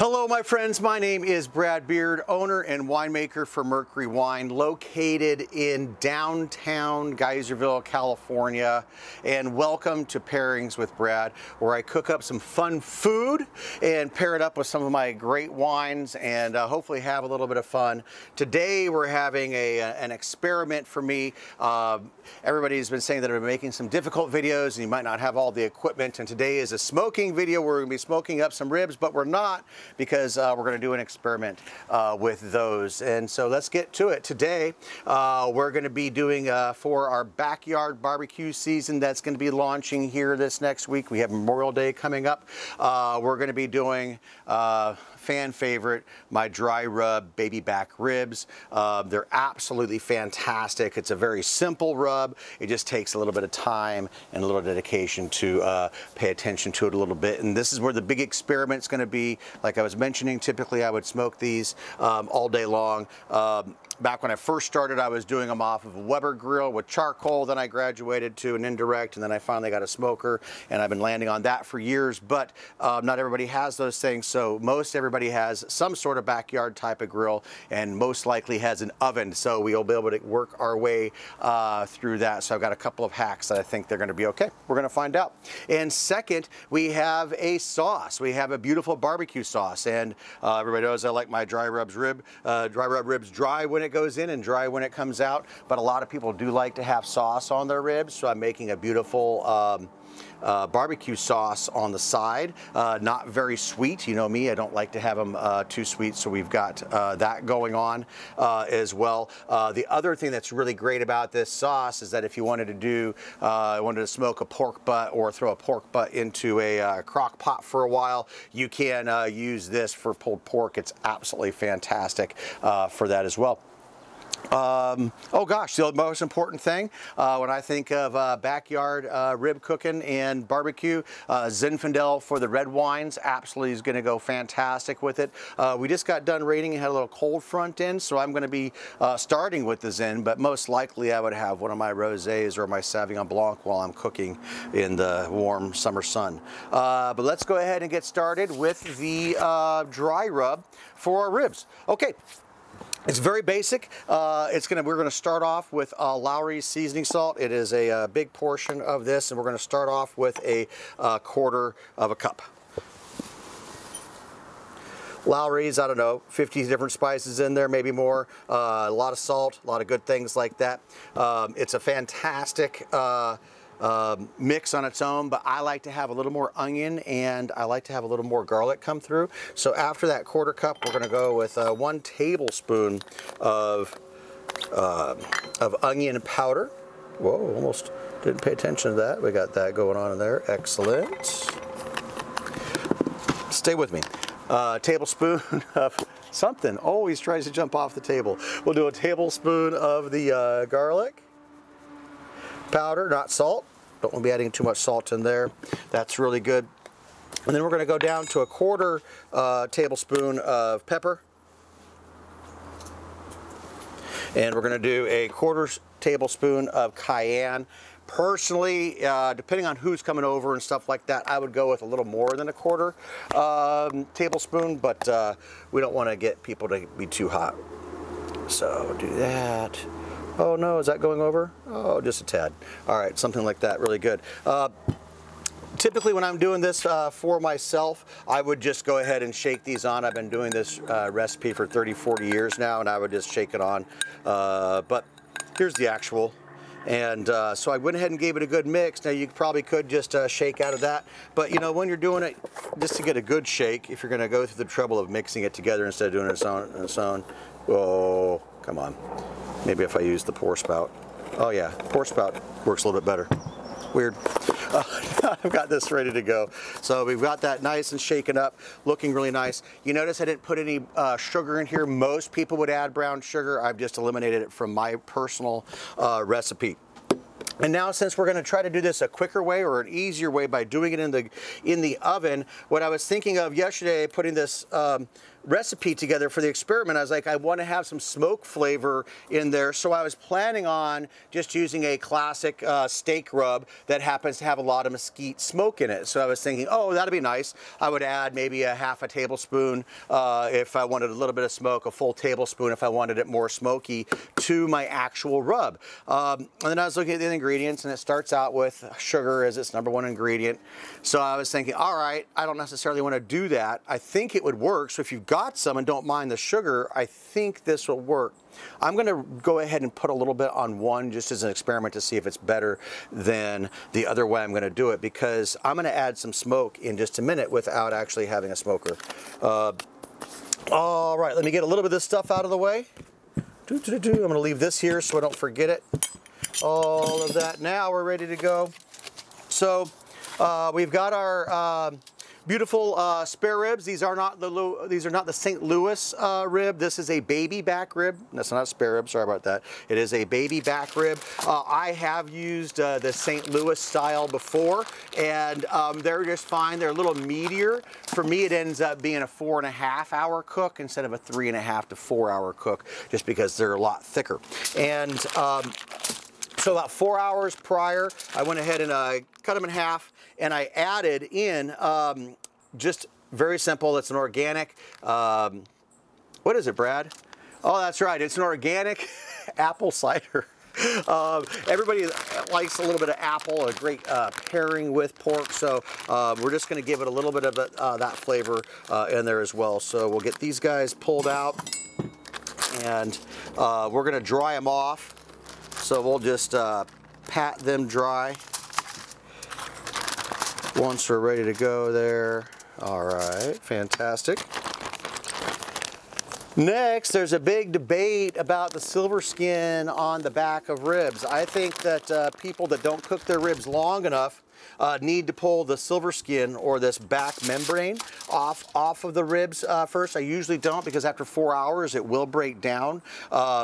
Hello my friends, my name is Brad Beard, owner and winemaker for Mercury Wine, located in downtown Geyserville, California. And welcome to Pairings with Brad, where I cook up some fun food and pair it up with some of my great wines and hopefully have a little bit of fun. Today we're having an experiment for me. Everybody's been saying that I've been making some difficult videos and you might not have all the equipment, and today is a smoking video where we're going to be smoking up some ribs, but we're not, because we're going to do an experiment with those. And so let's get to it. Today we're going to be doing for our backyard barbecue season that's going to be launching here this next week. We have Memorial Day coming up. We're going to be doing fan favorite, my dry rub baby back ribs. They're absolutely fantastic. It's a very simple rub. It just takes a little bit of time and a little dedication to pay attention to it a little bit. And this is where the big experiment's going to be. Like I was mentioning, typically I would smoke these all day long. Back when I first started, I was doing them off of a Weber grill with charcoal. Then I graduated to an indirect, and then I finally got a smoker, and I've been landing on that for years. But not everybody has those things, so most everybody has some sort of backyard type of grill, and most likely has an oven. So we'll be able to work our way through that. So I've got a couple of hacks that I think they're going to be okay. We're going to find out. And second, we have a sauce. We have a beautiful barbecue sauce, and everybody knows I like my dry rub ribs dry when it goes in and dry when it comes out, but a lot of people do like to have sauce on their ribs, so I'm making a beautiful barbecue sauce on the side. Not very sweet, you know me, I don't like to have them too sweet, so we've got that going on as well. The other thing that's really great about this sauce is that if you wanted to smoke a pork butt or throw a pork butt into a crock pot for a while, you can use this for pulled pork. It's absolutely fantastic for that as well. Oh gosh, the most important thing when I think of backyard rib cooking and barbecue, Zinfandel for the red wines absolutely is going to go fantastic with it. We just got done rating and had a little cold front in, so I'm going to be starting with the Zin, but most likely I would have one of my rosés or my Sauvignon Blanc while I'm cooking in the warm summer sun. But let's go ahead and get started with the dry rub for our ribs. Okay. It's very basic. We're going to start off with Lawry seasoning salt. It is a big portion of this, and we're going to start off with a quarter of a cup. Lawry's, I don't know, 50 different spices in there, maybe more. A lot of salt, a lot of good things like that. It's a fantastic mix on its own, but I like to have a little more onion and I like to have a little more garlic come through. So after that quarter cup, we're going to go with 1 tablespoon of onion powder. Whoa, almost didn't pay attention to that. We got that going on in there. Excellent. Stay with me. Tablespoon of something always tries to jump off the table. We'll do a tablespoon of the garlic powder, not salt. Don't want to be adding too much salt in there. That's really good. And then we're going to go down to a quarter tablespoon of pepper. And we're going to do a quarter tablespoon of cayenne. Personally, depending on who's coming over and stuff like that, I would go with a little more than a quarter tablespoon, but we don't want to get people to be too hot. So do that. Oh no, is that going over? Oh, just a tad. All right, something like that, really good. Typically when I'm doing this for myself, I would just go ahead and shake these on. I've been doing this recipe for 30, 40 years now, and I would just shake it on. But here's the actual. And so I went ahead and gave it a good mix. Now you probably could just shake out of that, but you know, when you're doing it, just to get a good shake, if you're going to go through the trouble of mixing it together instead of doing it on its own, oh, come on. Maybe if I use the pour spout. Oh yeah, pour spout works a little bit better. Weird. I've got this ready to go. So we've got that nice and shaken up, looking really nice. You notice I didn't put any sugar in here. Most people would add brown sugar. I've just eliminated it from my personal recipe. And now, since we're going to try to do this a quicker way or an easier way by doing it in the oven, what I was thinking of yesterday, putting this recipe together for the experiment, I was like, I want to have some smoke flavor in there, so I was planning on just using a classic steak rub that happens to have a lot of mesquite smoke in it. So I was thinking, oh, that'd be nice. I would add maybe a half a tablespoon if I wanted a little bit of smoke, a full tablespoon if I wanted it more smoky, to my actual rub. And then I was looking at the ingredients, and it starts out with sugar as its #1 ingredient. So I was thinking, all right, I don't necessarily want to do that. I think it would work. So if you've got some and don't mind the sugar, I think this will work. I'm going to go ahead and put a little bit on one just as an experiment to see if it's better than the other way I'm going to do it, because I'm going to add some smoke in just a minute without actually having a smoker. All right, let me get a little bit of this stuff out of the way. I'm going to leave this here so I don't forget it. All of that. Now we're ready to go. So we've got our beautiful spare ribs. These are not the St. Louis rib. This is a baby back rib. That's not a spare rib. Sorry about that. It is a baby back rib. I have used the St. Louis style before, and they're just fine. They're a little meatier. For me, it ends up being a 4.5 hour cook instead of a 3.5 to 4 hour cook, just because they're a lot thicker. And so about 4 hours prior, I went ahead and cut them in half, and I added in just very simple. It's an organic, what is it, Brad? Oh, that's right. It's an organic apple cider. Everybody likes a little bit of apple, a great pairing with pork. So we're just going to give it a little bit of that flavor in there as well. So we'll get these guys pulled out, and we're going to dry them off. So we'll just pat them dry once we're ready to go there. All right, fantastic. Next, there's a big debate about the silver skin on the back of ribs. I think that people that don't cook their ribs long enough need to pull the silver skin, or this back membrane, off of the ribs first. I usually don't, because after 4 hours it will break down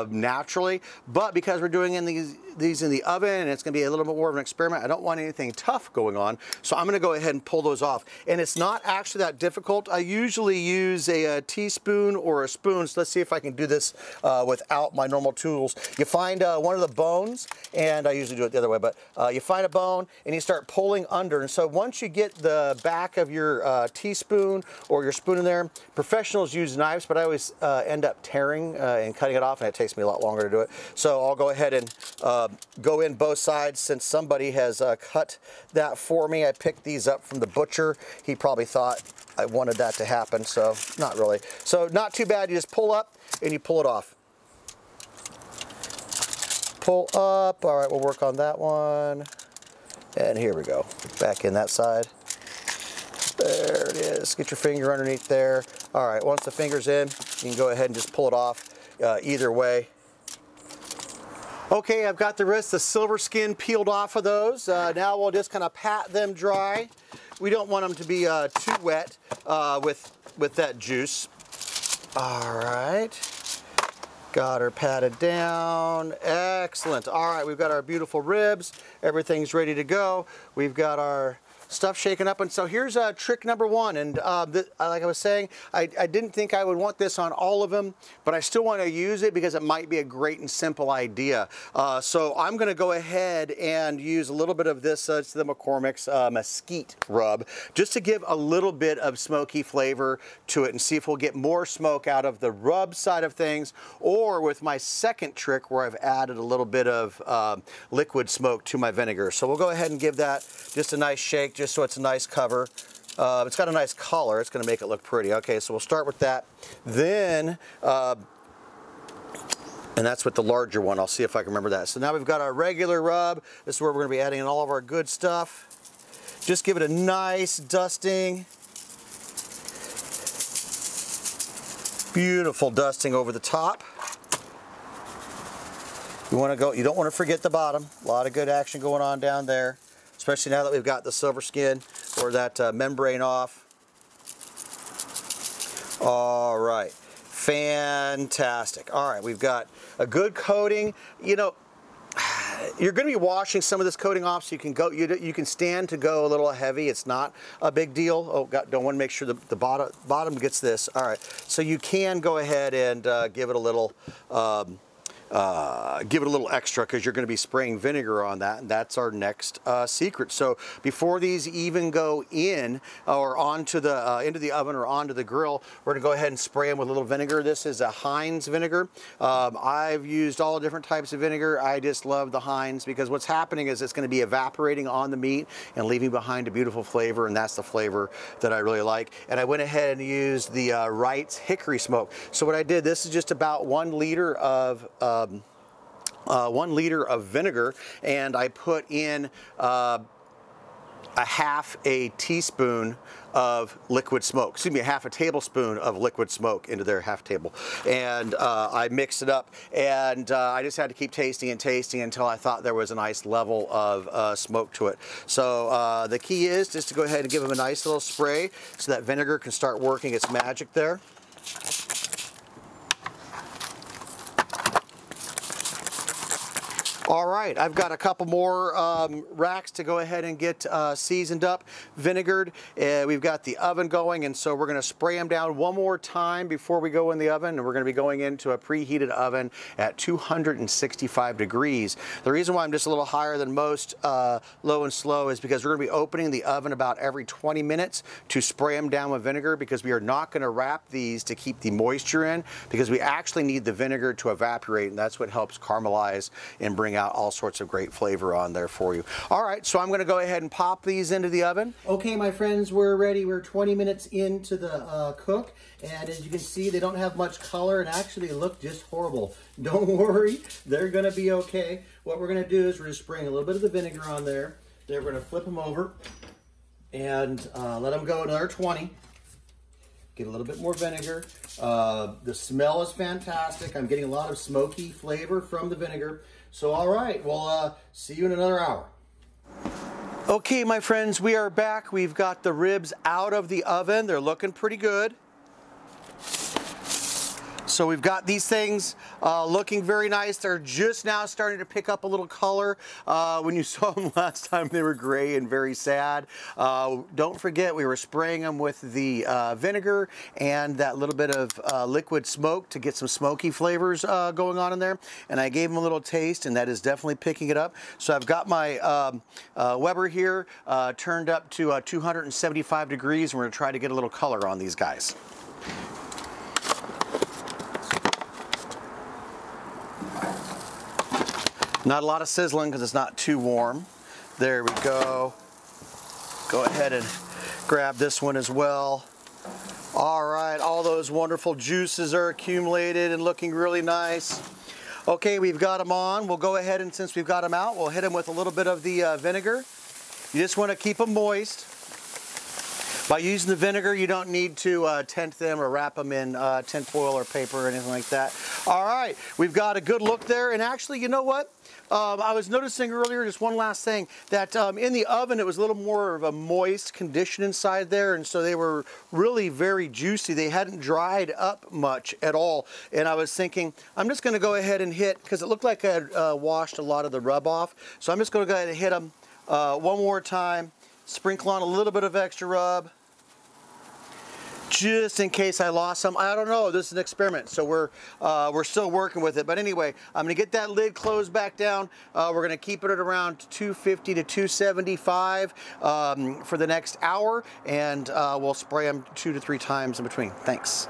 naturally. But because we're doing these in the oven, and it's going to be a little bit more of an experiment, I don't want anything tough going on, so I'm going to go ahead and pull those off. And it's not actually that difficult. I usually use a teaspoon or a spoon, so let's see if I can do this without my normal tools. You find one of the bones, and I usually do it the other way, but you find a bone and you start pulling under. And so once you get the back of your teaspoon or your spoon in there, professionals use knives, but I always end up tearing and cutting it off, and it takes me a lot longer to do it. So I'll go ahead and go in both sides, since somebody has cut that for me. I picked these up from the butcher. He probably thought I wanted that to happen, so not really. So not too bad. You just pull up and you pull it off. Pull up. All right, we'll work on that one. And here we go. Back in that side. There it is. Get your finger underneath there. All right, once the finger's in, you can go ahead and just pull it off either way. Okay, I've got the rest of the silver skin peeled off of those. Now we'll just kind of pat them dry. We don't want them to be too wet with that juice. All right, got her patted down. Excellent. All right, we've got our beautiful ribs. Everything's ready to go. We've got our stuff shaken up, and so here's trick number one. And like I was saying, I didn't think I would want this on all of them, but I still want to use it because it might be a great and simple idea. So I'm going to go ahead and use a little bit of this, it's the McCormick's Mesquite rub, just to give a little bit of smoky flavor to it, and see if we'll get more smoke out of the rub side of things, or with my second trick where I've added a little bit of liquid smoke to my vinegar. So we'll go ahead and give that just a nice shake, just so it's a nice cover. It's got a nice color. It's going to make it look pretty. Okay, so we'll start with that. Then, and that's with the larger one. I'll see if I can remember that. So now we've got our regular rub. This is where we're going to be adding in all of our good stuff. Just give it a nice dusting. Beautiful dusting over the top. You don't want to forget the bottom. A lot of good action going on down there, especially now that we've got the silver skin or that membrane off. All right, fantastic. All right, we've got a good coating. You know, you're going to be washing some of this coating off, so you can go. You can stand to go a little heavy. It's not a big deal. Oh, God, don't want to make sure the bottom gets this. All right, so you can go ahead and give it a little. Give it a little extra because you're going to be spraying vinegar on that, and that's our next secret. So before these even go in or onto the into the oven or onto the grill, we're going to go ahead and spray them with a little vinegar. This is a Heinz vinegar. I've used all different types of vinegar. I just love the Heinz because what's happening is it's going to be evaporating on the meat and leaving behind a beautiful flavor, and that's the flavor that I really like. And I went ahead and used the Wright's Hickory Smoke. So what I did, this is just about 1 liter of 1 liter of vinegar, and I put in a half a teaspoon of liquid smoke. Excuse me, a half a tablespoon of liquid smoke into there, half table. And I mixed it up, and I just had to keep tasting and tasting until I thought there was a nice level of smoke to it. So the key is just to go ahead and give them a nice little spray so that vinegar can start working its magic there. All right, I've got a couple more racks to go ahead and get seasoned up, vinegared. We've got the oven going, and so we're going to spray them down one more time before we go in the oven, and we're going to be going into a preheated oven at 265 degrees. The reason why I'm just a little higher than most low and slow is because we're going to be opening the oven about every 20 minutes to spray them down with vinegar, because we are not going to wrap these to keep the moisture in, because we actually need the vinegar to evaporate, and that's what helps caramelize and bring out all sorts of great flavor on there for you. All right, so I'm going to go ahead and pop these into the oven. Okay, my friends, we're ready. We're 20 minutes into the cook, and as you can see, they don't have much color, and actually look just horrible. Don't worry, they're going to be okay. What we're going to do is we're just spraying a little bit of the vinegar on there. Then we're going to flip them over and let them go another 20. Get a little bit more vinegar. The smell is fantastic. I'm getting a lot of smoky flavor from the vinegar. So, all right, we'll see you in another hour. Okay, my friends, we are back. We've got the ribs out of the oven. They're looking pretty good. So we've got these things looking very nice. They're just now starting to pick up a little color. When you saw them last time, they were gray and very sad. Don't forget, we were spraying them with the vinegar and that little bit of liquid smoke to get some smoky flavors going on in there. And I gave them a little taste, and that is definitely picking it up. So I've got my Weber here turned up to 275 degrees, and we're going to try to get a little color on these guys. Not a lot of sizzling because it's not too warm. There we go. Go ahead and grab this one as well. All right, all those wonderful juices are accumulated and looking really nice. Okay, we've got them on. We'll go ahead, and since we've got them out, we'll hit them with a little bit of the vinegar. You just want to keep them moist. By using the vinegar, you don't need to tent them or wrap them in tin foil or paper or anything like that. All right, we've got a good look there. And actually, you know what? I was noticing earlier, just one last thing, that in the oven it was a little more of a moist condition inside there, and so they were really very juicy. They hadn't dried up much at all. And I was thinking, I'm just going to go ahead and hit, because it looked like I had washed a lot of the rub off, so I'm just going to go ahead and hit them one more time, sprinkle on a little bit of extra rub, just in case I lost some. I don't know, this is an experiment, so we're still working with it. But anyway, I'm gonna get that lid closed back down. We're gonna keep it at around 250 to 275 for the next hour, and we'll spray them 2 to 3 times in between. Thanks.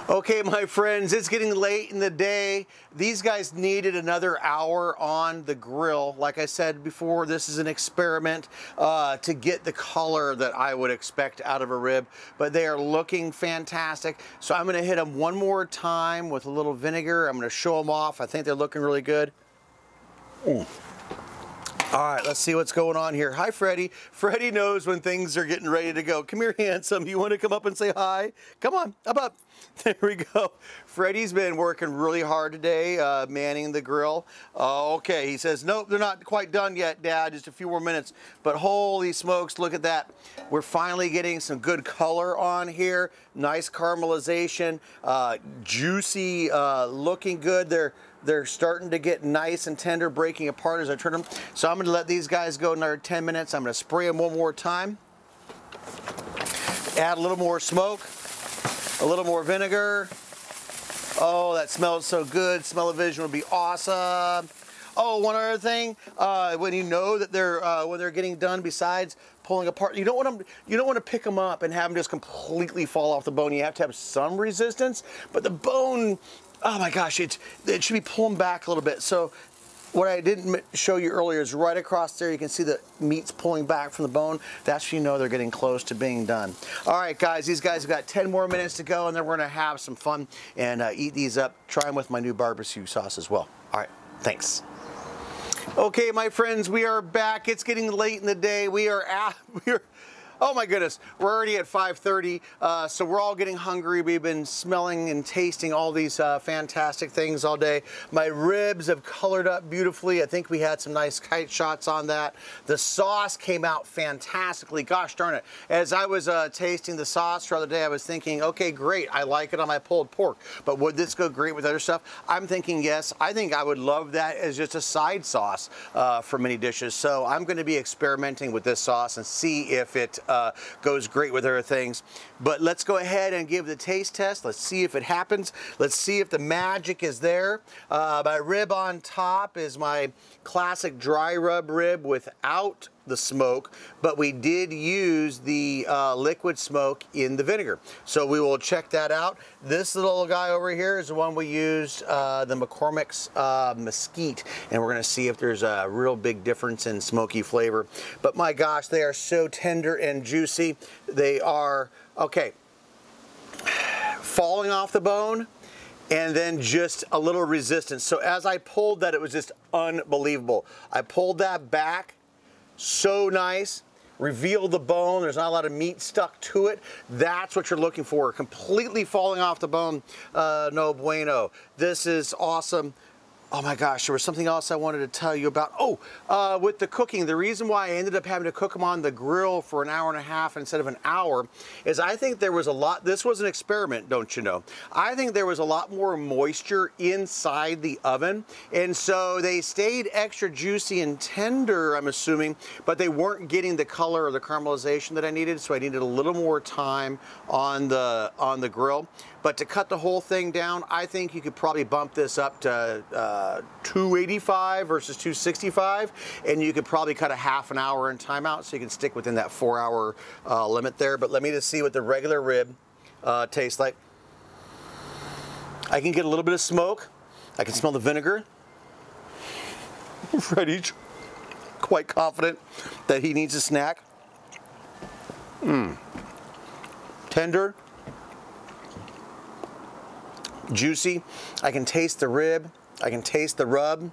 Okay, my friends, it's getting late in the day. These guys needed another hour on the grill. Like I said before, this is an experiment to get the color that I would expect out of a rib, but they are looking fantastic. So I'm gonna hit them one more time with a little vinegar. I'm gonna show them off. I think they're looking really good. All right, let's see what's going on here. Hi, Freddie. Freddie knows when things are getting ready to go. Come here, handsome. You want to come up and say hi? Come on, up. There we go. Freddie's been working really hard today, manning the grill. Okay, he says, nope, they're not quite done yet, Dad, just a few more minutes. But holy smokes, look at that. We're finally getting some good color on here. Nice caramelization, juicy, looking good. They're They're starting to get nice and tender, breaking apart as I turn them. So I'm gonna let these guys go another 10 minutes. I'm gonna spray them one more time. Add a little more smoke, a little more vinegar. Oh, that smells so good. Smell-o-vision would be awesome. Oh, one other thing, when you know that when they're getting done, besides pulling apart, you don't want to pick them up and have them just completely fall off the bone. You have to have some resistance, but the bone, oh my gosh, it should be pulling back a little bit. So what I didn't show you earlier is right across there, you can see the meat's pulling back from the bone. That's when you know they're getting close to being done. All right, guys, these guys have got 10 more minutes to go, and then we're gonna have some fun and eat these up. Try them with my new barbecue sauce as well. All right, thanks. Okay, my friends, we are back. It's getting late in the day. Oh my goodness, we're already at 5:30, so we're all getting hungry. We've been smelling and tasting all these fantastic things all day. My ribs have colored up beautifully. I think we had some nice kite shots on that. The sauce came out fantastically. Gosh darn it. As I was tasting the sauce the other day, I was thinking, okay, great, I like it on my pulled pork, but would this go great with other stuff? I'm thinking yes. I think I would love that as just a side sauce for many dishes. So I'm going to be experimenting with this sauce and see if it goes great with other things. But let's go ahead and give the taste test. Let's see if it happens. Let's see if the magic is there. My rib on top is my classic dry rub rib without the smoke, but we did use the liquid smoke in the vinegar. So we will check that out. This little guy over here is the one we used, the McCormick's Mesquite, and we're gonna see if there's a real big difference in smoky flavor. But my gosh, they are so tender and juicy. They are, okay, falling off the bone, and then just a little resistance. So as I pulled that, it was just unbelievable. I pulled that back, so nice, revealed the bone, there's not a lot of meat stuck to it. That's what you're looking for, completely falling off the bone, no bueno. This is awesome. Oh my gosh, there was something else I wanted to tell you about. Oh, with the cooking, the reason why I ended up having to cook them on the grill for an hour and a half instead of an hour is I think there was a lot, this was an experiment, don't you know? I think there was a lot more moisture inside the oven, and so they stayed extra juicy and tender, I'm assuming, but they weren't getting the color or the caramelization that I needed, so I needed a little more time on the grill. But to cut the whole thing down, I think you could probably bump this up to 285 versus 265, and you could probably cut a half an hour in timeout so you can stick within that 4-hour limit there. But let me just see what the regular rib tastes like. I can get a little bit of smoke. I can smell the vinegar. Freddie's quite confident that he needs a snack. Tender. Juicy. I can taste the rib. I can taste the rub.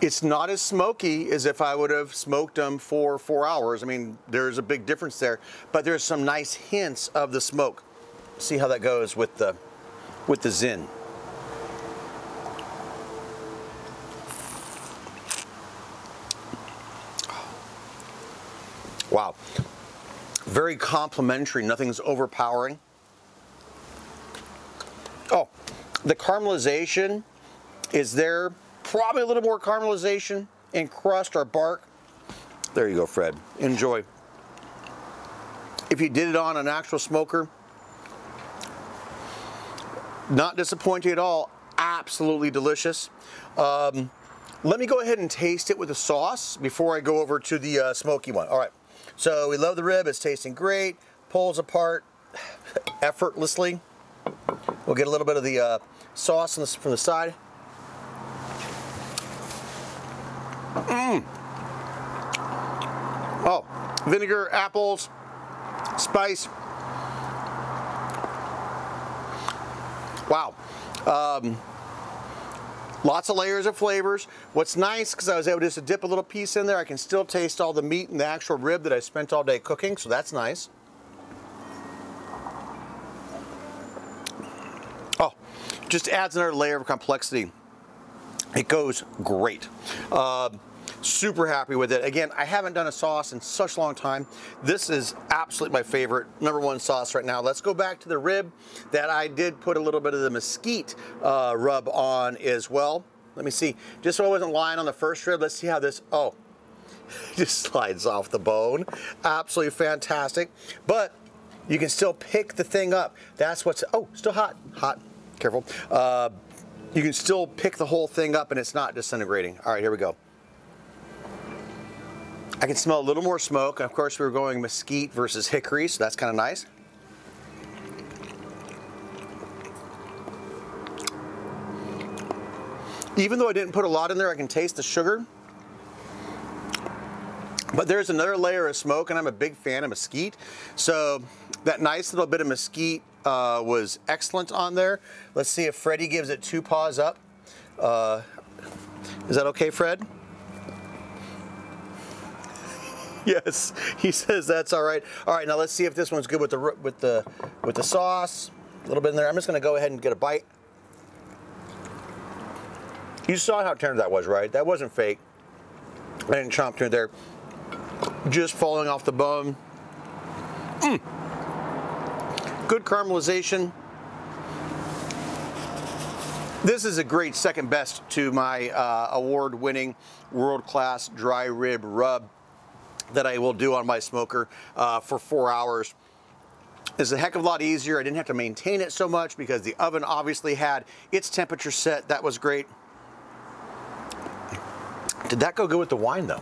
It's not as smoky as if I would have smoked them for 4 hours. I mean, there's a big difference there, but there's some nice hints of the smoke. See how that goes with the Zin. Wow. Very complimentary. Nothing's overpowering. Oh, the caramelization is there. Probably a little more caramelization in crust or bark. There you go, Fred. Enjoy. If you did it on an actual smoker, not disappointing at all. Absolutely delicious. Let me go ahead and taste it with the sauce before I go over to the smoky one. All right. So we love the rib. It's tasting great. Pulls apart effortlessly. We'll get a little bit of the sauce from the side. Oh, vinegar, apples, spice. Wow. Lots of layers of flavors. What's nice, because I was able just to dip a little piece in there, I can still taste all the meat and the actual rib that I spent all day cooking, so that's nice. Oh, just adds another layer of complexity. It goes great. Super happy with it. Again, I haven't done a sauce in such a long time. This is absolutely my favorite, #1 sauce right now. Let's go back to the rib that I did put a little bit of the Mesquite rub on as well. Let me see, just so I wasn't lying on the first rib, let's see how this, oh, just slides off the bone. Absolutely fantastic. But you can still pick the thing up. That's what's, oh, still hot, careful. You can still pick the whole thing up and it's not disintegrating. All right, here we go. I can smell a little more smoke. Of course, we were going mesquite versus hickory, so that's kind of nice. Even though I didn't put a lot in there, I can taste the sugar. But there's another layer of smoke, and I'm a big fan of mesquite. So that nice little bit of mesquite was excellent on there. Let's see if Freddie gives it 2 paws up. Is that okay, Fred? Yes, he says that's all right. All right, now let's see if this one's good with the sauce. A little bit in there. I'm just going to go ahead and get a bite. You saw how tender that was, right? That wasn't fake. I didn't chomp through there. Just falling off the bone. Good caramelization. This is a great second best to my award-winning world-class dry rib rub that I will do on my smoker for 4 hours. It's a heck of a lot easier. I didn't have to maintain it so much because the oven obviously had its temperature set. That was great. Did that go good with the wine though?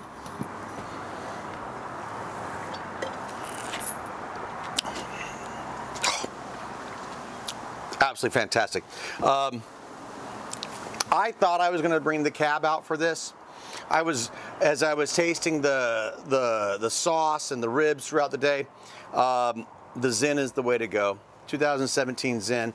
Absolutely fantastic. I thought I was going to bring the cab out for this. As I was tasting the sauce and the ribs throughout the day, the Zen is the way to go. 2017 Zen,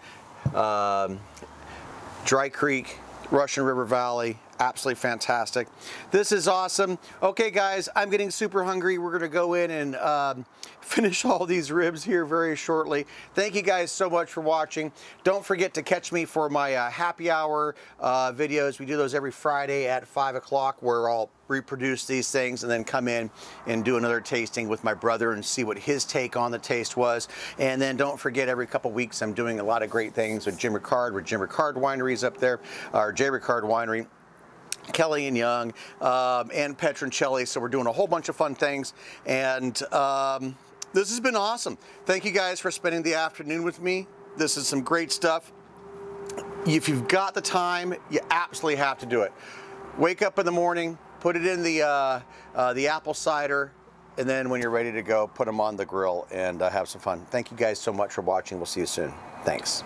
Dry Creek, Russian River Valley, absolutely fantastic. This is awesome. Okay guys, I'm getting super hungry. We're gonna go in and finish all these ribs here very shortly. Thank you guys so much for watching. Don't forget to catch me for my happy hour videos. We do those every Friday at 5 o'clock where I'll reproduce these things and then come in and do another tasting with my brother and see what his take on the taste was. And then don't forget, every couple weeks I'm doing a lot of great things with Jim Ricard Wineries up there, or J. Ricard Winery, Kelly and Young, and Petroncelli. So we're doing a whole bunch of fun things, and this has been awesome. Thank you guys for spending the afternoon with me. This is some great stuff. If you've got the time, you absolutely have to do it. Wake up in the morning, put it in the apple cider, and then when you're ready to go, put them on the grill and have some fun. Thank you guys so much for watching. We'll see you soon. Thanks.